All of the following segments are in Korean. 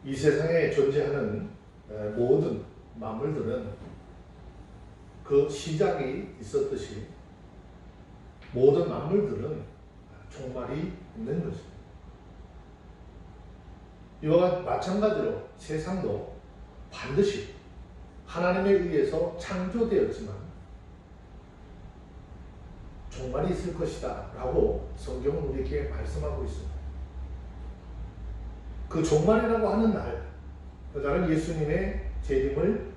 이 세상에 존재하는 모든 만물들은 그 시작이 있었듯이 모든 만물들은 종말이 있는 것입니다. 이와 마찬가지로 세상도 반드시 하나님에 의해서 창조되었지만 종말이 있을 것이다 라고 성경은 우리에게 말씀하고 있습니다. 그 종말이라고 하는 날, 그날은 예수님의 재림을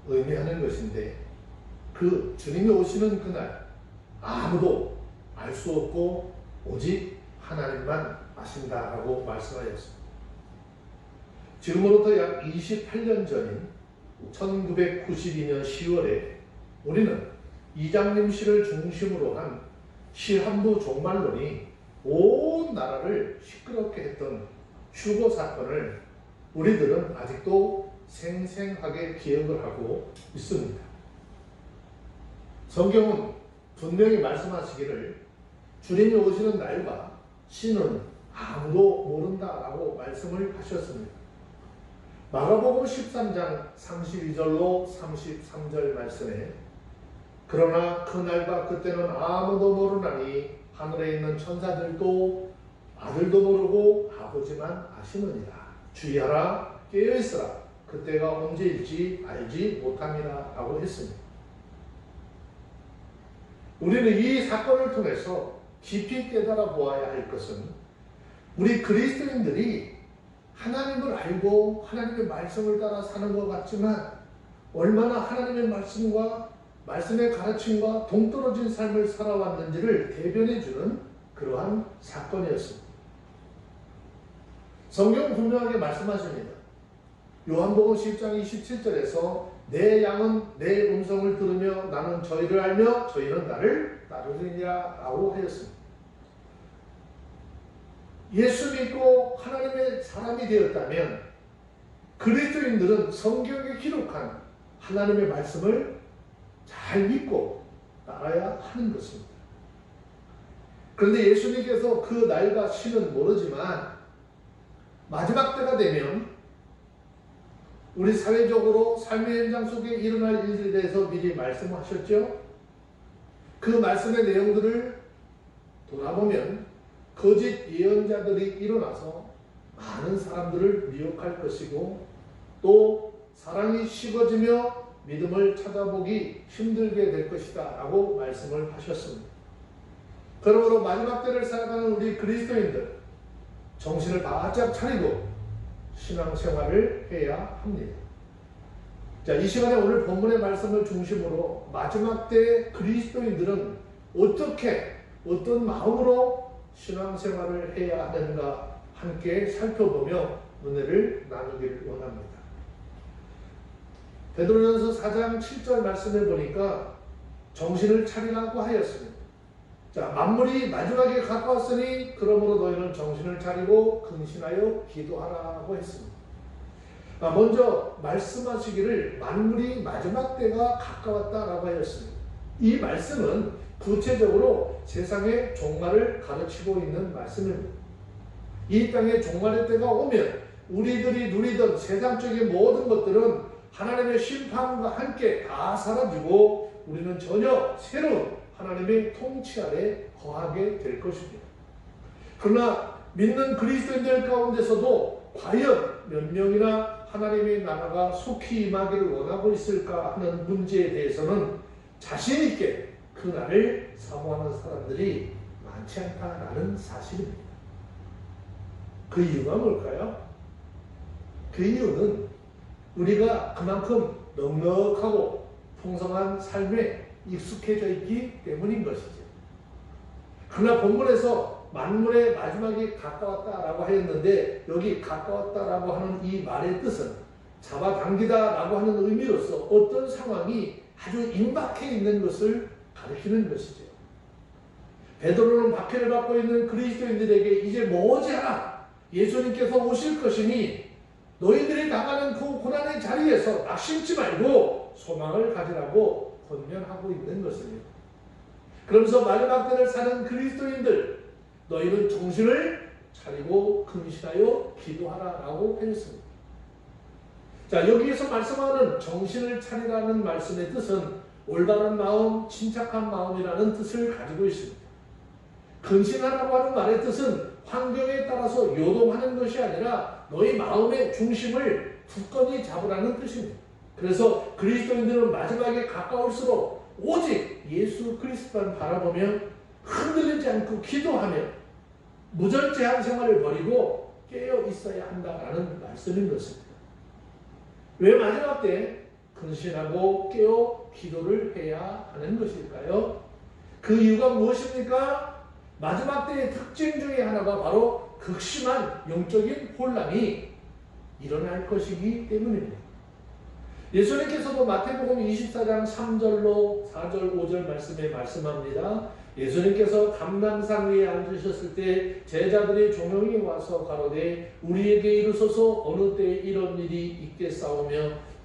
의미하는 것인데, 그 주님이 오시는 그날 아무도 알 수 없고 오직 하나님만 아신다라고 말씀하였습니다. 지금으로부터 약 28년 전인 1992년 10월에 우리는 이장림 씨를 중심으로 한 시한부 종말론이 온 나라를 시끄럽게 했던 휴거 사건을 우리들은 아직도 생생하게 기억을 하고 있습니다. 성경은 분명히 말씀하시기를 주님이 오시는 날과 시는 아무도 모른다라고 말씀을 하셨습니다. 마가복음 13장 32절로 33절 말씀에 그러나 그날과 그때는 아무도 모르나니 하늘에 있는 천사들도 아들도 모르고 아버지만 아시느니라. 주의하라, 깨어있으라. 그때가 언제일지 알지 못함이라 라고 했습니다. 우리는 이 사건을 통해서 깊이 깨달아 보아야 할 것은 우리 그리스도인들이 하나님을 알고 하나님의 말씀을 따라 사는 것 같지만 얼마나 하나님의 말씀과 말씀의 가르침과 동떨어진 삶을 살아왔는지를 대변해주는 그러한 사건이었습니다. 성경은 분명하게 말씀하십니다. 요한복음 10장 27절에서 내 양은 내 음성을 들으며 나는 저희를 알며 저희는 나를 따르느니라 라고 하였습니다. 예수 믿고 하나님의 사람이 되었다면 그리스도인들은 성경에 기록한 하나님의 말씀을 잘 믿고 따라야 하는 것입니다. 그런데 예수님께서 그 날과 시는 모르지만 마지막 때가 되면 우리 사회적으로 삶의 현장 속에 일어날 일들에 대해서 미리 말씀하셨죠. 그 말씀의 내용들을 돌아보면 거짓 예언자들이 일어나서 많은 사람들을 미혹할 것이고 또 사랑이 식어지며 믿음을 찾아보기 힘들게 될 것이다 라고 말씀을 하셨습니다. 그러므로 마지막 때를 살아가는 우리 그리스도인들 정신을 바짝 차리고 신앙생활을 해야 합니다. 자, 이 시간에 오늘 본문의 말씀을 중심으로 마지막 때 그리스도인들은 어떤 마음으로 신앙생활을 해야 하는가 함께 살펴보며 은혜를 나누기를 원합니다. 베드로전서 4장 7절 말씀에 보니까 정신을 차리라고 하였습니다. 자, 만물이 마지막에 가까웠으니 그러므로 너희는 정신을 차리고 근신하여 기도하라고 했습니다. 먼저 말씀하시기를 만물이 마지막 때가 가까웠다라고 하였습니다. 이 말씀은 구체적으로 세상의 종말을 가르치고 있는 말씀입니다. 이 땅에 종말의 때가 오면 우리들이 누리던 세상적인 모든 것들은 하나님의 심판과 함께 다 사라지고 우리는 전혀 새로운 하나님의 통치 아래 거하게 될 것입니다. 그러나 믿는 그리스도인들 가운데서도 과연 몇 명이나 하나님의 나라가 속히 임하기를 원하고 있을까 하는 문제에 대해서는 자신 있게 그 날을 사모하는 사람들이 많지 않다라는 사실입니다. 그 이유가 뭘까요? 그 이유는 우리가 그만큼 넉넉하고 풍성한 삶에 익숙해져 있기 때문인 것이죠. 그러나 본문에서 만물의 마지막이 가까웠다라고 하였는데 여기 가까웠다라고 하는 이 말의 뜻은 잡아당기다라고 하는 의미로서 어떤 상황이 아주 임박해 있는 것을 가리키는 것이죠. 베드로는 박해를 받고 있는 그리스도인들에게 이제 머지않아 예수님께서 오실 것이니 너희들이 당하는 그 고난의 자리에서 낙심치 말고 소망을 가지라고 권면하고 있는 것입니다. 그러면서 마지막 때를 사는 그리스도인들 너희는 정신을 차리고 근신하여 기도하라라고 하였습니다. 자, 여기에서 말씀하는 정신을 차리라는 말씀의 뜻은 올바른 마음, 침착한 마음이라는 뜻을 가지고 있습니다. 근신하라고 하는 말의 뜻은 환경에 따라서 요동하는 것이 아니라 너희 마음의 중심을 굳건히 잡으라는 뜻입니다. 그래서 그리스도인들은 마지막에 가까울수록 오직 예수 그리스도만 바라보며 흔들리지 않고 기도하며 무절제한 생활을 버리고 깨어 있어야 한다라는 말씀인 것입니다. 왜 마지막 때 근신하고 깨어 기도를 해야 하는 것일까요? 그 이유가 무엇입니까? 마지막 때의 특징 중에 하나가 바로 극심한 영적인 혼란이 일어날 것이기 때문입니다. 예수님께서도 마태복음 24장 3절로 4절 5절 말씀에 말씀합니다. 예수님께서 감람산 위에 앉으셨을 때 제자들이 조명이 와서 가로되 우리에게 이르소서 어느 때에 이런 일이 있겠사오며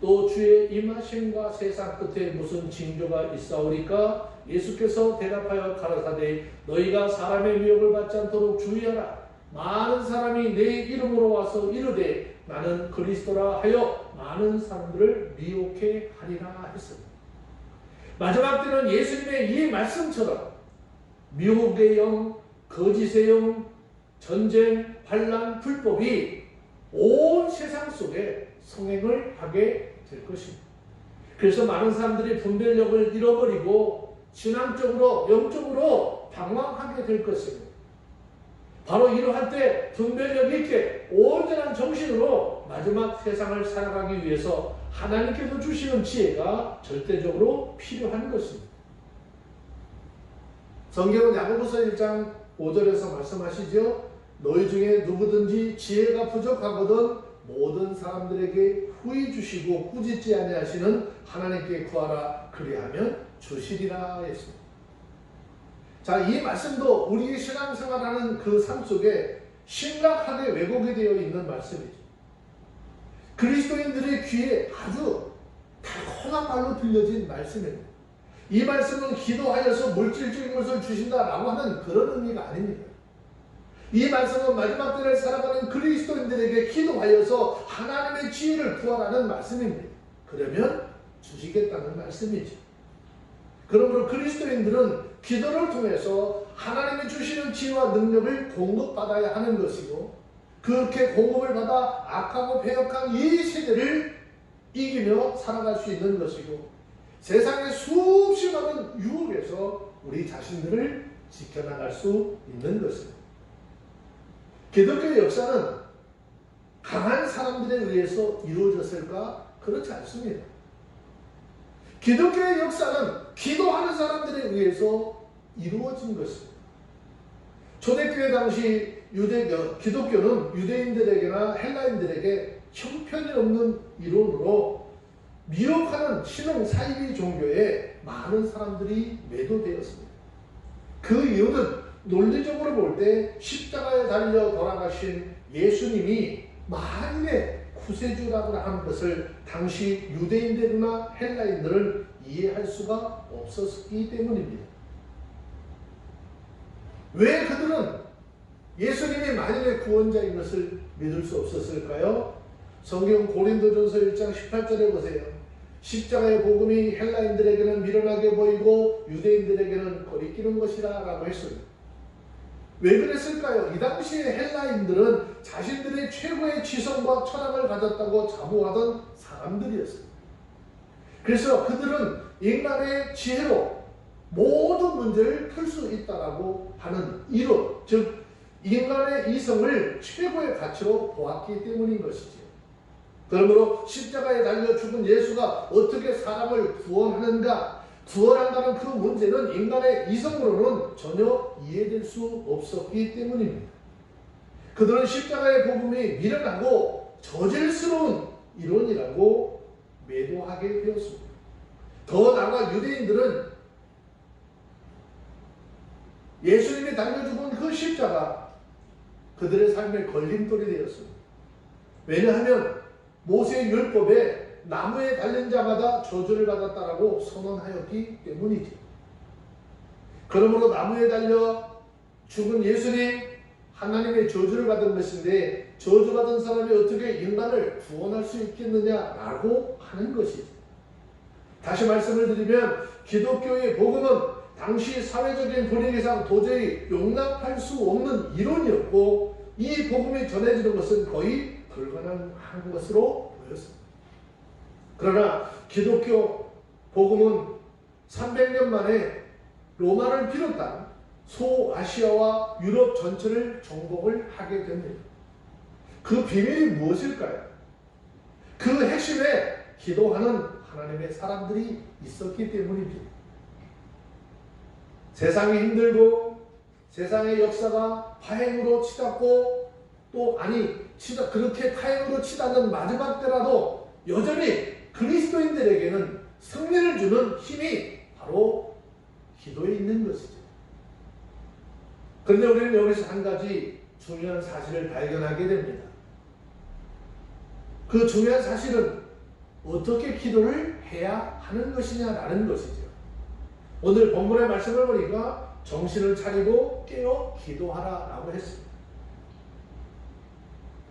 또 주의 임하심과 세상 끝에 무슨 징조가 있사오리까? 예수께서 대답하여 가라사대 너희가 사람의 미혹을 받지 않도록 주의하라. 많은 사람이 내 이름으로 와서 이르되 나는 그리스도라 하여 많은 사람들을 미혹해 하리라 했습니다. 마지막 때는 예수님의 이 말씀처럼 미혹의 영, 거짓의 영, 전쟁, 반란, 불법이 온 세상 속에 성행을 하게 될 것입니다. 그래서 많은 사람들이 분별력을 잃어버리고 신앙적으로, 영적으로 방황하게 될 것입니다. 바로 이러한 때 분별력 있게 온전한 정신으로 마지막 세상을 살아가기 위해서 하나님께서 주시는 지혜가 절대적으로 필요한 것입니다. 성경은 야고보서 1장 5절에서 말씀하시죠. 너희 중에 누구든지 지혜가 부족하거든 모든 사람들에게 후히 주시고 꾸짖지 아니하시는 하나님께 구하라 그리하면 주시리라 했습니다. 자, 이 말씀도 우리의 신앙생활하는 그 삶 속에 심각하게 왜곡이 되어 있는 말씀이죠. 그리스도인들의 귀에 아주 달콤한 말로 들려진 말씀입니다. 이 말씀은 기도하여서 물질적인 것을 주신다라고 하는 그런 의미가 아닙니다. 이 말씀은 마지막 때를 살아가는 그리스도인들에게 기도하여서 하나님의 지혜를 구하라는 말씀입니다. 그러면 주시겠다는 말씀이죠. 그러므로 그리스도인들은 기도를 통해서 하나님이 주시는 지혜와 능력을 공급받아야 하는 것이고 그렇게 공급을 받아 악하고 배역한 이 세대를 이기며 살아갈 수 있는 것이고 세상의 수없이 많은 유혹에서 우리 자신들을 지켜나갈 수 있는 것입니다. 기독교의 역사는 강한 사람들에 의해서 이루어졌을까? 그렇지 않습니다. 기독교의 역사는 기도하는 사람들에 의해서 이루어진 것입니다. 초대교회 당시 기독교는 유대인들에게나 헬라인들에게 형편이 없는 이론으로 미혹하는 신흥 사이비 종교에 많은 사람들이 매도되었습니다. 그 이유는 논리적으로 볼 때 십자가에 달려 돌아가신 예수님이 만인의 구세주라고 하는 것을 당시 유대인들이나 헬라인들은 이해할 수가 없었기 때문입니다. 왜 그들은 예수님이 만인의 구원자인 것을 믿을 수 없었을까요? 성경 고린도전서 1장 18절에 보세요. 십자가의 복음이 헬라인들에게는 미련하게 보이고 유대인들에게는 거리끼는 것이라 라고 했습니다. 왜 그랬을까요? 이 당시에 헬라인들은 자신들의 최고의 지성과 철학을 가졌다고 자부하던 사람들이었습니다. 그래서 그들은 인간의 지혜로 모든 문제를 풀 수 있다라고 하는 이론, 즉 인간의 이성을 최고의 가치로 보았기 때문인 것이죠. 그러므로 십자가에 달려 죽은 예수가 어떻게 사람을 구원하는가, 구원한다는 그 문제는 인간의 이성으로는 전혀 이해될 수 없었기 때문입니다. 그들은 십자가의 복음이 미련하고 저질스러운 이론이라고 매도하게 되었습니다. 더 나아가 유대인들은 예수님이 달려 죽은 그 십자가 그들의 삶의 걸림돌이 되었습니다. 왜냐하면 모세의 율법에 나무에 달린 자마다 저주를 받았다라고 선언하였기 때문이죠. 그러므로 나무에 달려 죽은 예수님, 하나님의 저주를 받은 것인데 저주받은 사람이 어떻게 인간을 구원할 수 있겠느냐라고 하는 것이죠. 다시 말씀을 드리면 기독교의 복음은 당시 사회적인 분위기상 도저히 용납할 수 없는 이론이었고 이 복음이 전해지는 것은 거의 불가능한 것으로 보였습니다. 그러나 기독교 복음은 300년 만에 로마를 비롯한 소아시아와 유럽 전체를 정복을 하게 됩니다. 그 비밀이 무엇일까요? 그 핵심에 기도하는 하나님의 사람들이 있었기 때문입니다. 세상이 힘들고 세상의 역사가 파행으로 치닫고 또 그렇게 타행으로 치닫는 마지막 때라도 여전히 그리스도인들에게는 승리를 주는 힘이 바로 기도에 있는 것이죠. 그런데 우리는 여기서 한 가지 중요한 사실을 발견하게 됩니다. 그 중요한 사실은 어떻게 기도를 해야 하는 것이냐라는 것이죠. 오늘 본문의 말씀을 보니까 정신을 차리고 깨어 기도하라 라고 했습니다.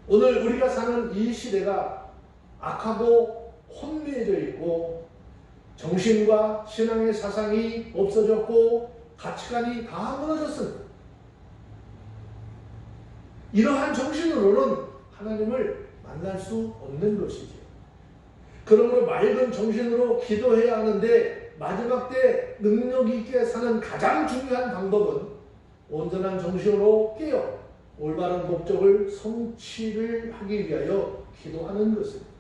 오늘 우리가 사는 이 시대가 악하고 혼미해져 있고 정신과 신앙의 사상이 없어졌고 가치관이 다 무너졌습니다. 이러한 정신으로는 하나님을 만날 수 없는 것이죠. 그러므로 맑은 정신으로 기도해야 하는데 마지막 때 능력 있게 사는 가장 중요한 방법은 온전한 정신으로 깨어 올바른 목적을 성취를 하기 위하여 기도하는 것입니다.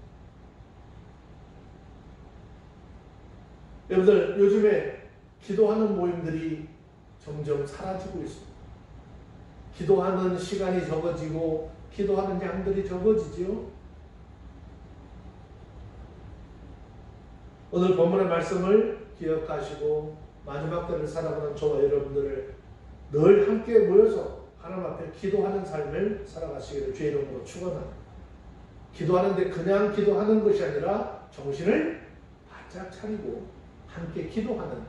여러분들 요즘에 기도하는 모임들이 점점 사라지고 있습니다. 기도하는 시간이 적어지고 기도하는 양들이 적어지죠. 오늘 본문의 말씀을 기억하시고 마지막 때를 살아가는 저와 여러분들을 늘 함께 모여서 하나님 앞에 기도하는 삶을 살아가시기를 주의 이름으로 축원합니다. 기도하는데 그냥 기도하는 것이 아니라 정신을 바짝 차리고 함께 기도하는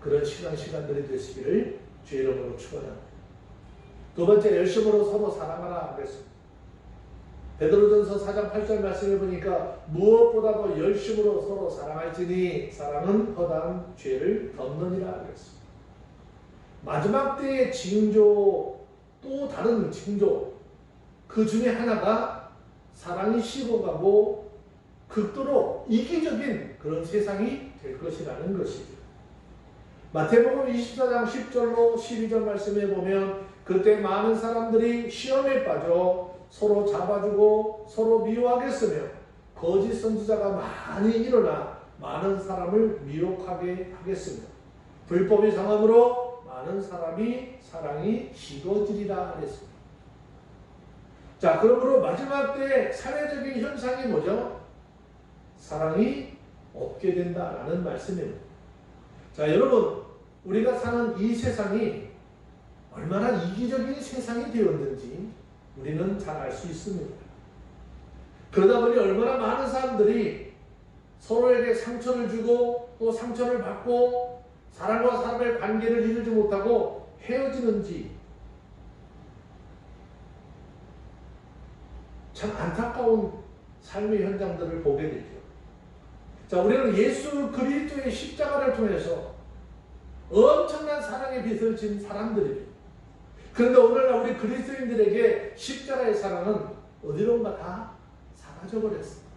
그런 시간들이 되시기를 주의 이름으로 축원합니다. 두 번째, 열심으로 서로 사랑하라 그랬습니다. 베드로전서 4장 8절 말씀을 보니까 무엇보다도 열심으로 서로 사랑할지니 사랑은 허다한 죄를 덮느니라 그랬습니다. 마지막 때의 징조, 또 다른 징조, 그 중에 하나가 사랑이 식어가고 극도로 이기적인 그런 세상이 될 것이라는 것이죠. 마태복음 24장 10절로 12절 말씀에 보면 그때 많은 사람들이 시험에 빠져 서로 잡아주고 서로 미워하겠으며 거짓 선지자가 많이 일어나 많은 사람을 미혹하게 하겠습니다. 불법이 성함으로 많은 사랑이 식어지리라 하랬습니다. 자, 그러므로 마지막 때 사회적인 현상이 뭐죠? 사랑이 없게 된다라는 말씀입니다. 자, 여러분, 우리가 사는 이 세상이 얼마나 이기적인 세상이 되었는지 우리는 잘 알 수 있습니다. 그러다 보니 얼마나 많은 사람들이 서로에게 상처를 주고 또 상처를 받고 사람과 사람의 관계를 이루지 못하고 헤어지는지 참 안타까운 삶의 현장들을 보게 되죠. 자, 우리는 예수 그리스도의 십자가를 통해서 엄청난 사랑의 빚을 진 사람들입니다. 그런데 오늘날 우리 그리스도인들에게 십자가의 사랑은 어디론가 다 사라져 버렸습니다.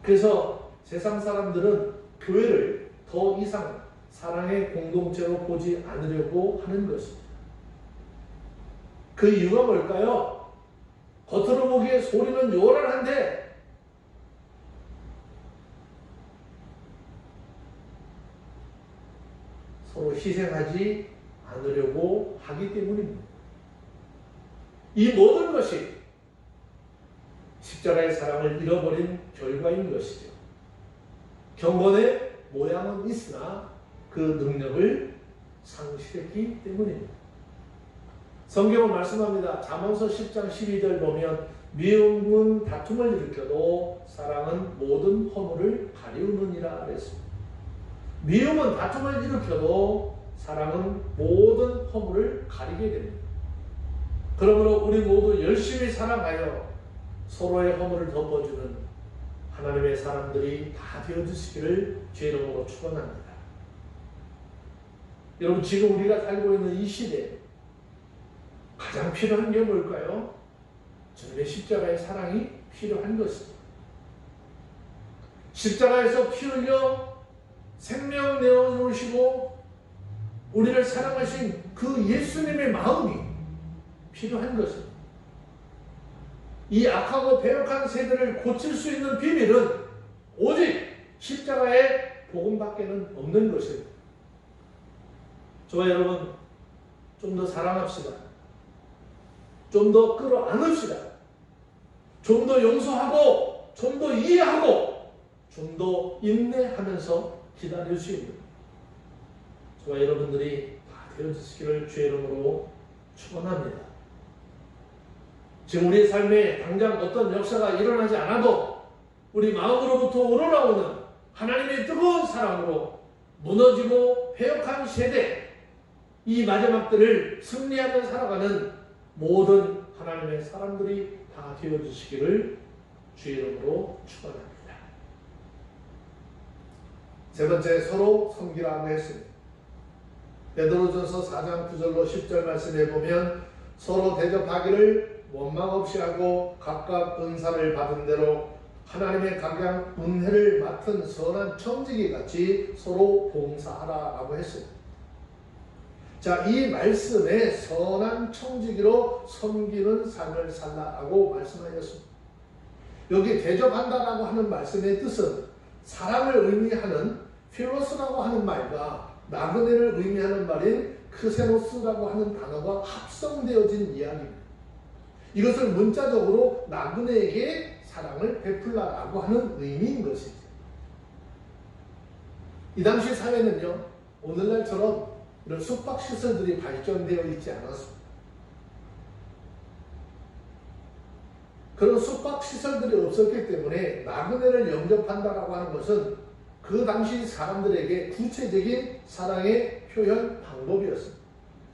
그래서 세상 사람들은 교회를 더 이상 사랑의 공동체로 보지 않으려고 하는 것입니다. 그 이유가 뭘까요? 겉으로 보기에 소리는 요란한데 서로 희생하지 않으려고 하기 때문입니다. 이 모든 것이 십자가의 사랑을 잃어버린 결과인 것이죠. 경건의 모양은 있으나 그 능력을 상실했기 때문입니다. 성경은 말씀합니다. 잠언서 10장 12절 보면 미움은 다툼을 일으켜도 사랑은 모든 허물을 가리우느니라 그랬습니다. 미움은 다툼을 일으켜도 사랑은 모든 허물을 가리게 됩니다. 그러므로 우리 모두 열심히 살아가여 서로의 허물을 덮어주는 하나님의 사람들이 다 되어주시기를 주의 이름으로 축원합니다. 여러분, 지금 우리가 살고 있는 이 시대에 가장 필요한 게 뭘까요? 주님의 십자가의 사랑이 필요한 것입니다. 십자가에서 피 흘려 생명 내어놓으시고 우리를 사랑하신 그 예수님의 마음이 필요한 것입니다. 이 악하고 배역한 세대를 고칠 수 있는 비밀은 오직 십자가의 복음밖에는 없는 것입니다. 저와 여러분, 좀 더 사랑합시다. 좀 더 끌어안읍시다. 좀 더 용서하고, 좀 더 이해하고, 좀 더 인내하면서 기다릴 수 있는 저와 여러분들이 다 되어주시기를 주의 이름으로 축원합니다. 지금 우리의 삶에 당장 어떤 역사가 일어나지 않아도 우리 마음으로부터 우러나오는 하나님의 뜨거운 사랑으로 무너지고 패역한 세대, 이 마지막 때를 승리하며 살아가는 모든 하나님의 사람들이 다 되어주시기를 주의 이름으로 축원합니다. 세 번째, 서로 섬기라고 했습니다. 베드로전서 4장 9절로 10절 말씀에 보면 서로 대접하기를 원망 없이 하고 각각 은사를 받은 대로 하나님의 각양 은혜를 맡은 선한 청지기 같이 서로 봉사하라라고 했습니다. 자, 이 말씀에 선한 청지기로 섬기는 삶을 살라라고 말씀하셨습니다. 여기 대접한다라고 하는 말씀의 뜻은 사랑을 의미하는 필로스라고 하는 말과 나그네를 의미하는 말인 크세노스라고 하는 단어가 합성되어진 이야기입니다. 이것을 문자적으로 나그네에게 사랑을 베풀라라고 하는 의미인 것이죠. 이 당시 사회는요, 오늘날처럼 이런 숙박시설들이 발전되어 있지 않았습니다. 그런 숙박시설들이 없었기 때문에 나그네를 영접한다라고 하는 것은 그 당시 사람들에게 구체적인 사랑의 표현 방법이었습니다.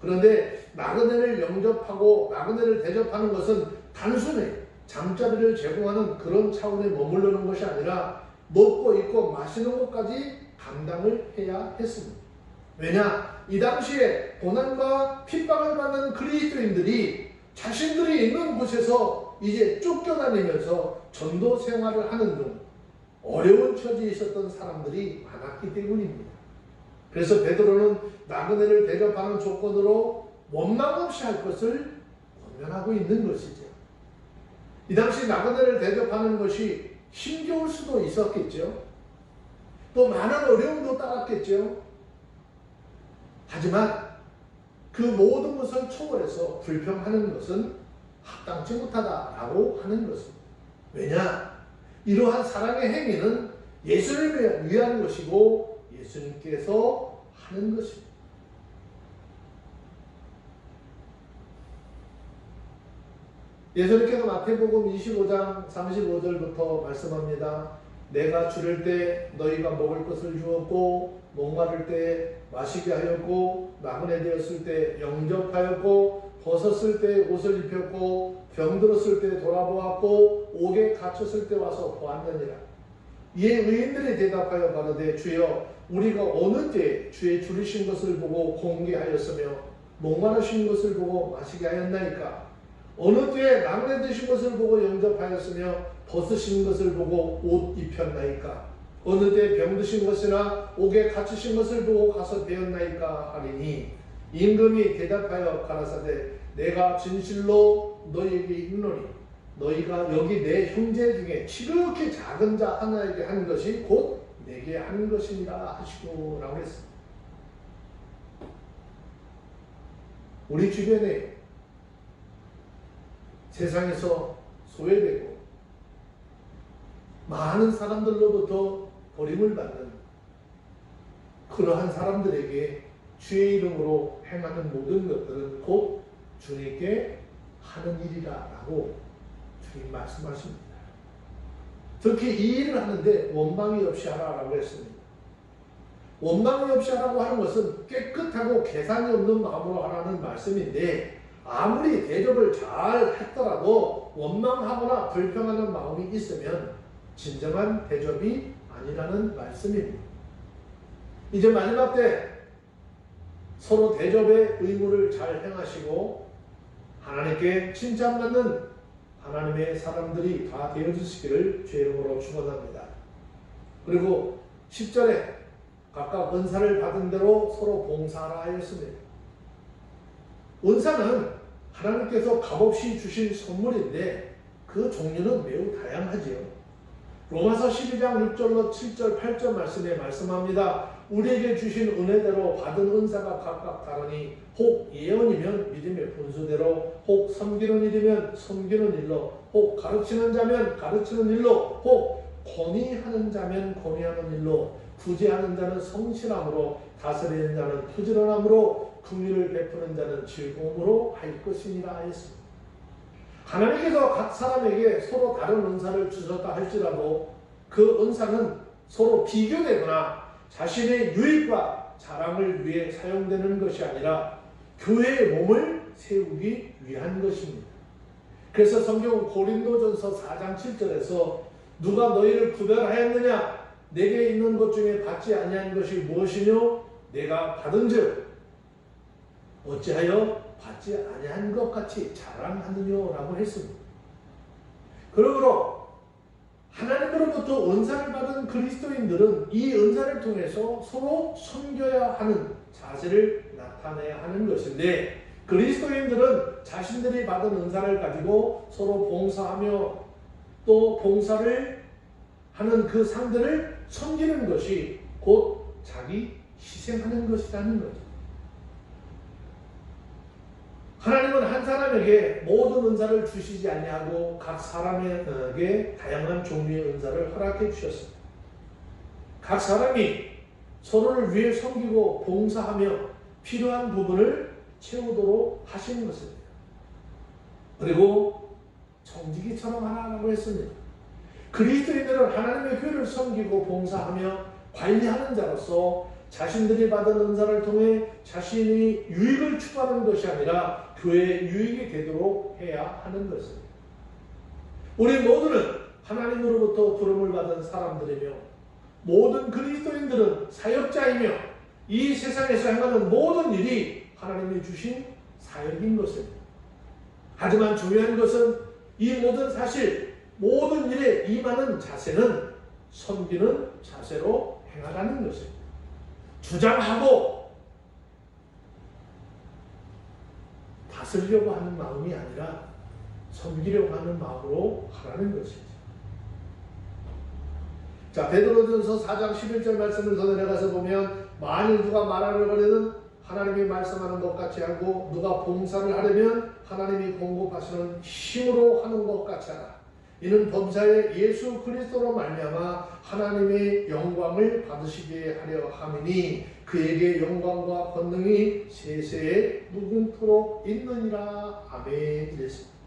그런데 나그네를 영접하고 나그네를 대접하는 것은 단순히 잠자리를 제공하는 그런 차원에 머무르는 것이 아니라 먹고 입고 마시는 것까지 감당을 해야 했습니다. 왜냐? 이 당시에 고난과 핍박을 받는 그리스도인들이 자신들이 있는 곳에서 이제 쫓겨다니면서 전도 생활을 하는 등 어려운 처지에 있었던 사람들이 많았기 때문입니다. 그래서 베드로는 나그네를 대접하는 조건으로 원망 없이 할 것을 권면하고 있는 것이죠. 이 당시 나그네를 대접하는 것이 힘겨울 수도 있었겠죠. 또 많은 어려움도 따랐겠죠. 하지만 그 모든 것을 초월해서 불평하는 것은 합당치 못하다라고 하는 것입니다. 왜냐? 이러한 사랑의 행위는 예수님을 위한 것이고 예수님께서 하는 것입니다. 예수님께서 마태복음 25장 35절부터 말씀합니다. 내가 줄일 때 너희가 먹을 것을 주었고 목마를 때 마시게 하였고 나그네 되었을 때 영접하였고 벗었을 때 옷을 입혔고 병들었을 때 돌아보았고 옥에 갇혔을 때 와서 보았느니라. 이에 의인들이 대답하여 가로되 주여 우리가 어느 때 주의 줄이신 것을 보고 공개하였으며 목마르신 것을 보고 마시게 하였나이까. 어느 때에 나그네 되신 것을 보고 영접하였으며 벗으신 것을 보고 옷 입혔나이까. 어느 때 병드신 것이나 옥에 갇히신 것을 보고 가서 배웠나이까 하리니 임금이 대답하여 가라사대 내가 진실로 너희에게 이르노니 너희가 여기 내 형제 중에 지극히 작은 자 하나에게 하는 것이 곧 내게 하는 것이니라 하시고 라고 했습니다. 우리 주변에 세상에서 소외되고 많은 사람들로부터 버림을 받는 그러한 사람들에게 주의 이름으로 행하는 모든 것들은 곧 주님께 하는 일이라 라고 주님 말씀하십니다. 특히 이 일을 하는데 원망이 없이 하라라고 했습니다. 원망이 없이 하라고 하는 것은 깨끗하고 계산이 없는 마음으로 하라는 말씀인데 아무리 대접을 잘 했더라도 원망하거나 불평하는 마음이 있으면 진정한 대접이 아니라는 말씀입니다. 이제 마지막 때 서로 대접의 의무를 잘 행하시고 하나님께 칭찬받는 하나님의 사람들이 다 되어주시기를 주의 이름으로 축원합니다. 그리고 10절에 각각 은사를 받은 대로 서로 봉사하라 하였습니다. 은사는 하나님께서 값없이 주신 선물인데 그 종류는 매우 다양하지요. 로마서 12장 6절로 7절 8절 말씀에 말씀합니다. 우리에게 주신 은혜대로 받은 은사가 각각 다르니 혹 예언이면 믿음의 분수대로, 혹 섬기는 일이면 섬기는 일로, 혹 가르치는 자면 가르치는 일로, 혹 권위하는 자면 권위하는 일로, 구제하는 자는 성실함으로, 다스리는 자는 부지런함으로, 긍휼을 베푸는 자는 즐거움으로 할 것이니라 하였습니다. 하나님께서 각 사람에게 서로 다른 은사를 주셨다 할지라도 그 은사는 서로 비교되거나 자신의 유익과 자랑을 위해 사용되는 것이 아니라 교회의 몸을 세우기 위한 것입니다. 그래서 성경은 고린도전서 4장 7절에서 누가 너희를 구별하였느냐? 내게 있는 것 중에 받지 아니한 것이 무엇이뇨? 내가 받은즉 어찌하여 받지 아니한 것 같이 자랑하느냐라고 했습니다. 그러므로 하나님으로부터 은사를 받은 그리스도인들은 이 은사를 통해서 서로 섬겨야 하는 자세를 나타내야 하는 것인데, 그리스도인들은 자신들이 받은 은사를 가지고 서로 봉사하며 또 봉사를 하는 그 상대를 섬기는 것이 곧 자기 희생하는 것이라는 거죠. 하나님은 한 사람에게 모든 은사를 주시지 아니하고 각 사람에게 다양한 종류의 은사를 허락해 주셨습니다. 각 사람이 서로를 위해 섬기고 봉사하며 필요한 부분을 채우도록 하신 것입니다. 그리고 정직이처럼 하라고 했습니다. 그리스도인들은 하나님의 교회를 섬기고 봉사하며 관리하는 자로서 자신들이 받은 은사를 통해 자신이 유익을 추구하는 것이 아니라 교회의 유익이 되도록 해야 하는 것입니다. 우리 모두는 하나님으로부터 부름을 받은 사람들이며 모든 그리스도인들은 사역자이며 이 세상에서 행하는 모든 일이 하나님이 주신 사역인 것입니다. 하지만 중요한 것은 이 모든 사실, 모든 일에 임하는 자세는 섬기는 자세로 행하라는 것입니다. 주장하고 다스리려고 하는 마음이 아니라 섬기려고 하는 마음으로 하라는 것이죠. 자, 베드로전서 4장 11절 말씀을 더 내려가서 보면 만일 누가 말하려거든 하나님이 말씀하는 것 같이 하고 누가 봉사를 하려면 하나님이 공급하시는 힘으로 하는 것 같이 하라. 이는 범사에 예수 그리스도로 말미암아 하나님의 영광을 받으시게 하려 함이니 그에게 영광과 권능이 세세에 무궁토록 있느니라. 아멘. 이랬습니다.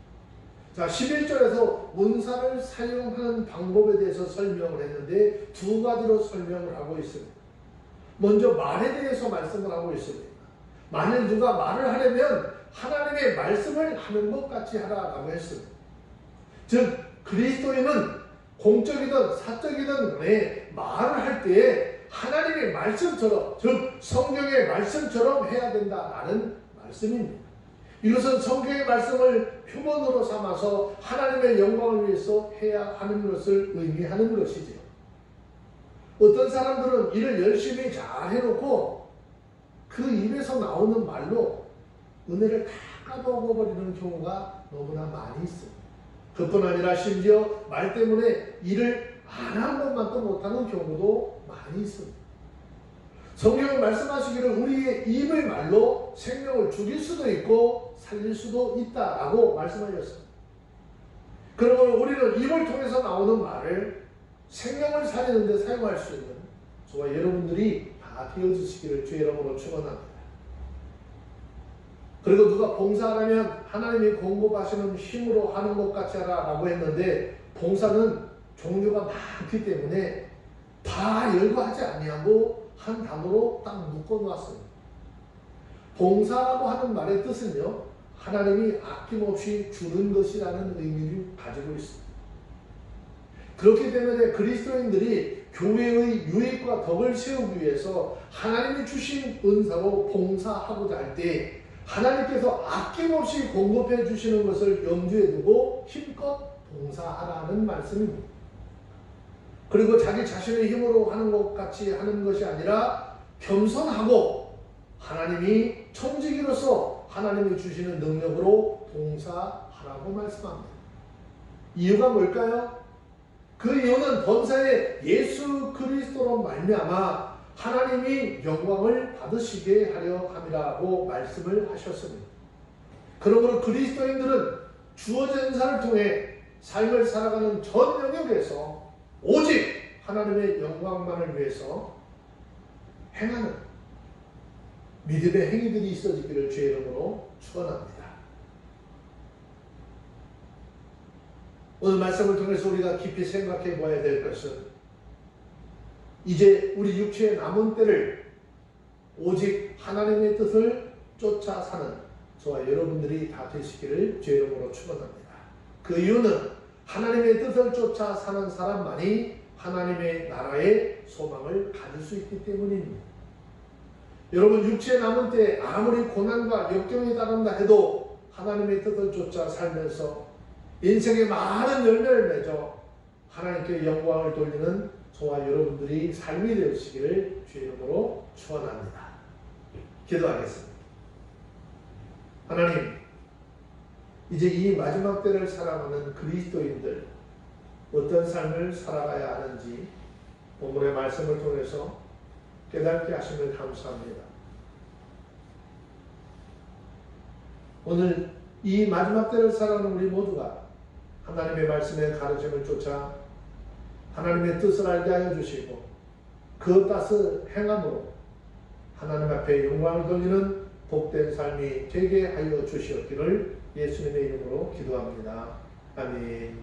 자, 11절에서 은사를 사용하는 방법에 대해서 설명을 했는데 두 가지로 설명을 하고 있습니다. 먼저 말에 대해서 말씀을 하고 있습니다. 만일 누가 말을 하려면 하나님의 말씀을 하는 것 같이 하라라고 했습니다. 즉 그리스도인은 공적이든 사적이든 간에 말을 할 때에 하나님의 말씀처럼, 즉 성경의 말씀처럼 해야 된다라는 말씀입니다. 이것은 성경의 말씀을 표본으로 삼아서 하나님의 영광을 위해서 해야 하는 것을 의미하는 것이죠. 어떤 사람들은 일을 열심히 잘 해놓고 그 입에서 나오는 말로 은혜를 다 까먹어버리는 경우가 너무나 많이 있습니다. 그뿐 아니라 심지어 말 때문에 일을 안 한 것만도 못하는 경우도 많이 있습니다. 성경은 말씀하시기를 우리의 입의 말로 생명을 죽일 수도 있고 살릴 수도 있다라고 말씀하셨습니다. 그러므로 우리는 입을 통해서 나오는 말을 생명을 살리는 데 사용할 수 있는 저와 여러분들이 다 되어주시기를 주의 이름으로 축원합니다. 그리고 누가 봉사하려면 하나님이 공급하시는 힘으로 하는 것 같이 하라고 했는데 봉사는 종류가 많기 때문에 다 열거하지 아니하고 한 단어로 딱 묶어놓았습니다. 봉사라고 하는 말의 뜻은요, 하나님이 아낌없이 주는 것이라는 의미를 가지고 있습니다. 그렇기 때문에 그리스도인들이 교회의 유익과 덕을 세우기 위해서 하나님이 주신 은사로 봉사하고자 할 때 하나님께서 아낌없이 공급해 주시는 것을 염두에 두고 힘껏 봉사하라는 말씀입니다. 그리고 자기 자신의 힘으로 하는 것 같이 하는 것이 아니라 겸손하고 하나님이 천지기로서 하나님이 주시는 능력으로 봉사하라고 말씀합니다. 이유가 뭘까요? 그 이유는 본사의 예수 그리스도로 말미암아 하나님이 영광을 받으시게 하려 함이라고 말씀을 하셨습니다. 그러므로 그리스도인들은 주어진 은사를 통해 삶을 살아가는 전 영역에서 오직 하나님의 영광만을 위해서 행하는 믿음의 행위들이 있어지기를 주의 이름으로 축원합니다. 오늘 말씀을 통해서 우리가 깊이 생각해 봐야 될 것은 이제 우리 육체의 남은 때를 오직 하나님의 뜻을 쫓아 사는 저와 여러분들이 다 되시기를 주의 이름으로 축원합니다. 그 이유는 하나님의 뜻을 쫓아 사는 사람만이 하나님의 나라의 소망을 가질 수 있기 때문입니다. 여러분 육체의 남은 때에 아무리 고난과 역경이 따른다 해도 하나님의 뜻을 쫓아 살면서 인생의 많은 열매를 맺어 하나님께 영광을 돌리는 저와 여러분들이 삶이 되시기를 주의 이름으로 축원합니다. 기도하겠습니다. 하나님, 이제 이 마지막 때를 살아가는 그리스도인들 어떤 삶을 살아가야 하는지 본문의 말씀을 통해서 깨닫게 하심을 감사합니다. 오늘 이 마지막 때를 살아가는 우리 모두가 하나님의 말씀의 가르침을 쫓아 하나님의 뜻을 알게 하여 주시고 그 뜻을 행함으로 하나님 앞에 영광을 돌리는 복된 삶이 되게 하여 주시옵기를 예수님의 이름으로 기도합니다. 아멘.